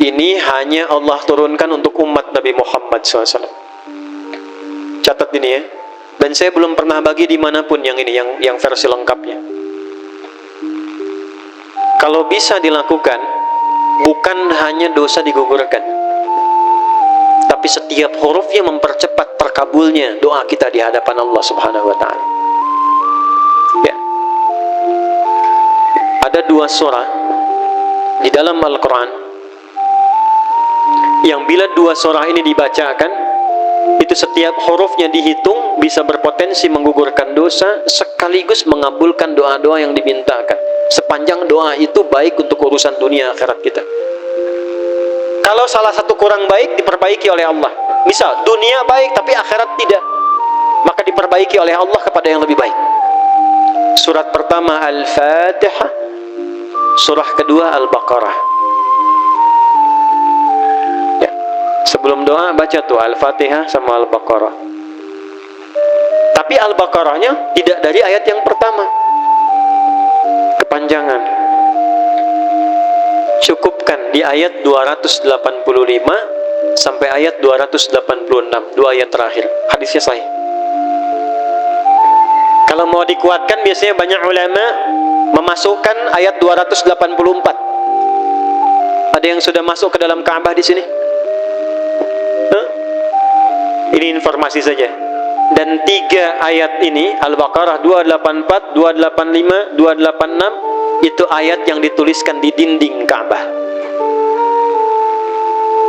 Ini hanya Allah turunkan untuk umat Nabi Muhammad SAW. Catat ini ya. Dan saya belum pernah bagi dimanapun yang ini, yang versi lengkapnya. Kalau bisa dilakukan, bukan hanya dosa digugurkan, tapi setiap hurufnya mempercepat terkabulnya doa kita di hadapan Allah Subhanahu wa Ta'ala. Ya. Ada 2 surah di dalam Al-Quran yang bila 2 surah ini dibacakan, itu setiap hurufnya dihitung bisa berpotensi menggugurkan dosa sekaligus mengabulkan doa-doa yang dimintakan, sepanjang doa itu baik untuk urusan dunia akhirat kita. Kalau salah satu kurang baik, diperbaiki oleh Allah. Misal dunia baik tapi akhirat tidak, maka diperbaiki oleh Allah kepada yang lebih baik. Surat pertama Al-Fatihah, surah kedua Al-Baqarah. Sebelum doa baca tuh Al-Fatihah sama Al-Baqarah. Tapi Al-Baqarahnya tidak dari ayat yang pertama, kepanjangan. Cukupkan di ayat 285 sampai ayat 286, 2 ayat terakhir. Hadisnya sahih. Kalau mau dikuatkan, biasanya banyak ulama memasukkan ayat 284. Ada yang sudah masuk ke dalam Ka'bah di sini? Ini informasi saja. Dan 3 ayat ini, Al-Baqarah 284, 285, 286, itu ayat yang dituliskan di dinding Ka'bah.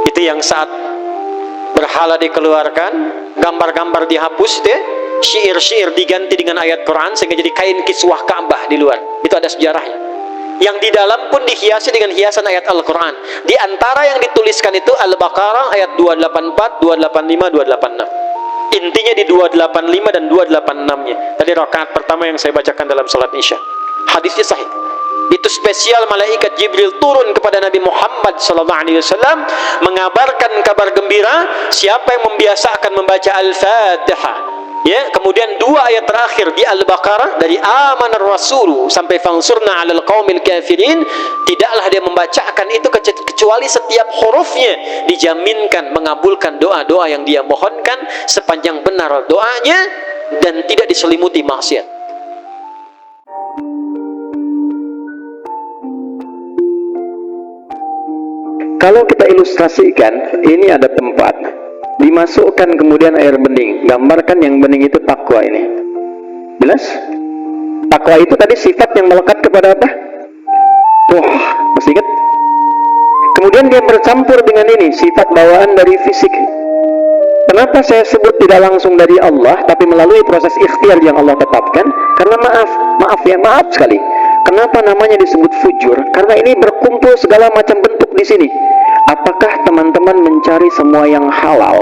Itu yang saat berhala dikeluarkan, gambar-gambar dihapus, ya, syair-syair diganti dengan ayat Quran sehingga jadi kain kiswah Ka'bah di luar. Itu ada sejarahnya. Yang di dalam pun dihiasi dengan hiasan ayat Al-Quran. Di antara yang dituliskan itu Al-Baqarah ayat 284, 285, 286. Intinya di 285 dan 286-nya. Tadi rakaat pertama yang saya bacakan dalam salat Isya. Hadisnya sahih. Itu spesial malaikat Jibril turun kepada Nabi Muhammad SAW mengabarkan kabar gembira siapa yang membiasakan membaca Al-Fatihah. Ya, kemudian 2 ayat terakhir di Al-Baqarah dari amanar rasulu sampai fangsurna 'alal qaumil kafirin, tidaklah dia membacakan itu kecuali setiap hurufnya dijaminkan mengabulkan doa-doa yang dia mohonkan sepanjang benar doanya dan tidak diselimuti maksiat. Kalau kita ilustrasikan, ini ada tempat dimasukkan kemudian air bening. Gambarkan yang bening itu takwa ini. Jelas? Takwa itu tadi sifat yang melekat kepada apa? Wah, masih ingat? Kemudian dia bercampur dengan ini, sifat bawaan dari fisik. Kenapa saya sebut tidak langsung dari Allah, tapi melalui proses ikhtiar yang Allah tetapkan? Karena maaf sekali. Kenapa namanya disebut fujur? Karena ini berkumpul segala macam bentuk di sini. Apakah teman-teman mencari semua yang halal,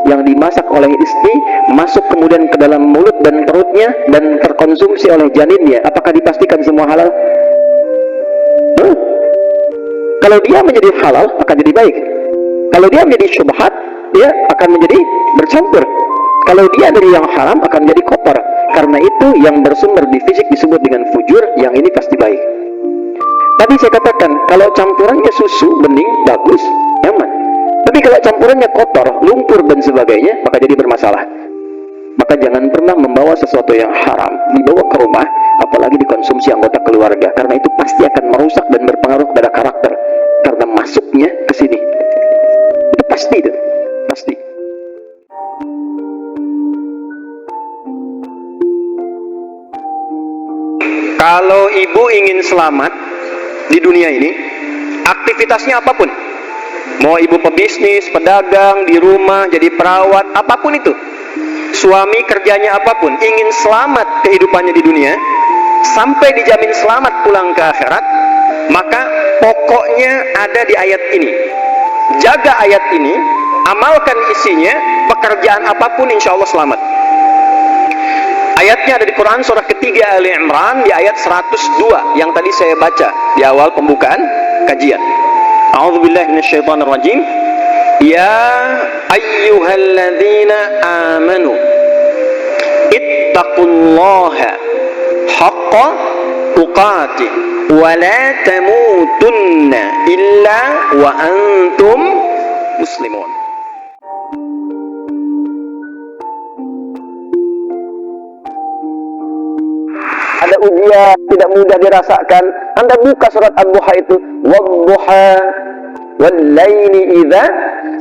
yang dimasak oleh istri, masuk kemudian ke dalam mulut dan perutnya dan terkonsumsi oleh janinnya? Apakah dipastikan semua halal? Kalau dia menjadi halal, akan jadi baik. Kalau dia menjadi syubhat, dia akan menjadi bercampur. Kalau dia dari yang haram, akan menjadi kotor. Karena itu yang bersumber di fisik disebut dengan fujur, yang ini pasti baik. Tadi saya katakan, kalau campurannya susu, bening, bagus, nyaman. Tapi kalau campurannya kotor, lumpur dan sebagainya, maka jadi bermasalah. Maka jangan pernah membawa sesuatu yang haram dibawa ke rumah, apalagi dikonsumsi anggota keluarga, karena itu pasti akan merusak dan berpengaruh pada karakter. Karena masuknya ke sini. Itu pasti itu. Pasti. Kalau ibu ingin selamat di dunia ini, aktivitasnya apapun, mau ibu pebisnis, pedagang, di rumah, jadi perawat, apapun itu, suami kerjanya apapun, ingin selamat kehidupannya di dunia, sampai dijamin selamat pulang ke akhirat, maka pokoknya ada di ayat ini. Jaga ayat ini, amalkan isinya, pekerjaan apapun insya Allah selamat. Ayatnya ada di Quran surah ketiga Ali Imran di ayat 102 yang tadi saya baca di awal pembukaan kajian. A'udzubillahi minasyaitonirrajim. Ya ayyuhalladzina amanu ittaqullaha haqqa tuqatih wa la tamutunna illa wa antum muslimun. Ada ujian tidak mudah dirasakan. Anda buka surat Ad-Duha itu, wadduha wal laili idza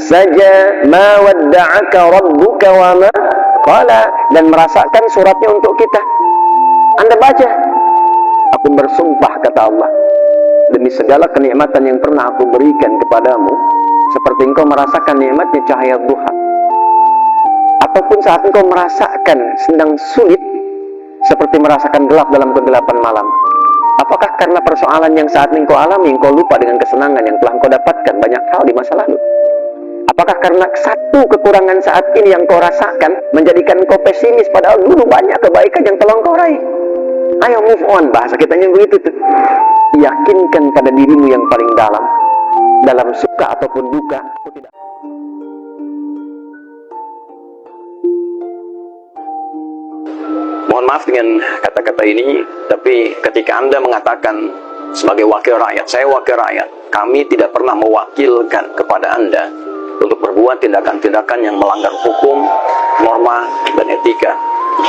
saja ma wadda'aka rabbuka wa ma qala, dan merasakan suratnya untuk kita. Anda baca, aku bersumpah kata Allah, demi segala kenikmatan yang pernah aku berikan kepadamu, seperti engkau merasakan nikmatnya cahaya duha, ataupun saat engkau merasakan sedang sulit seperti merasakan gelap dalam kegelapan malam. Apakah karena persoalan yang saat engkau alami, engkau lupa dengan kesenangan yang telah engkau dapatkan banyak hal di masa lalu? Apakah karena satu kekurangan saat ini yang kau rasakan menjadikan engkau pesimis, padahal dulu banyak kebaikan yang telah engkau raih? Ayo move on, bahasa kitanya begitu tuh. Yakinkan pada dirimu yang paling dalam suka ataupun duka. Mohon maaf dengan kata-kata ini, tapi ketika Anda mengatakan sebagai wakil rakyat, saya wakil rakyat, kami tidak pernah mewakilkan kepada Anda untuk berbuat tindakan-tindakan yang melanggar hukum, norma, dan etika.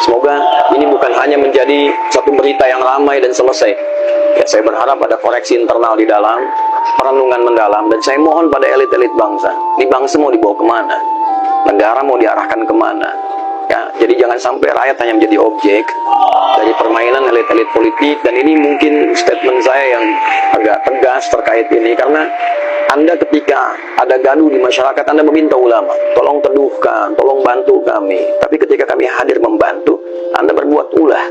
Semoga ini bukan hanya menjadi satu berita yang ramai dan selesai. Ya, saya berharap ada koreksi internal di dalam, perenungan mendalam, dan saya mohon pada elit-elit bangsa, ini bangsa mau dibawa kemana? Negara mau diarahkan kemana? Ya, jadi jangan sampai rakyat hanya menjadi objek dari permainan elit-elit politik. Dan ini mungkin statement saya yang agak tegas terkait ini, karena Anda ketika ada gaduh di masyarakat, Anda meminta ulama, tolong teduhkan, tolong bantu kami. Tapi ketika kami hadir membantu, Anda berbuat ulah.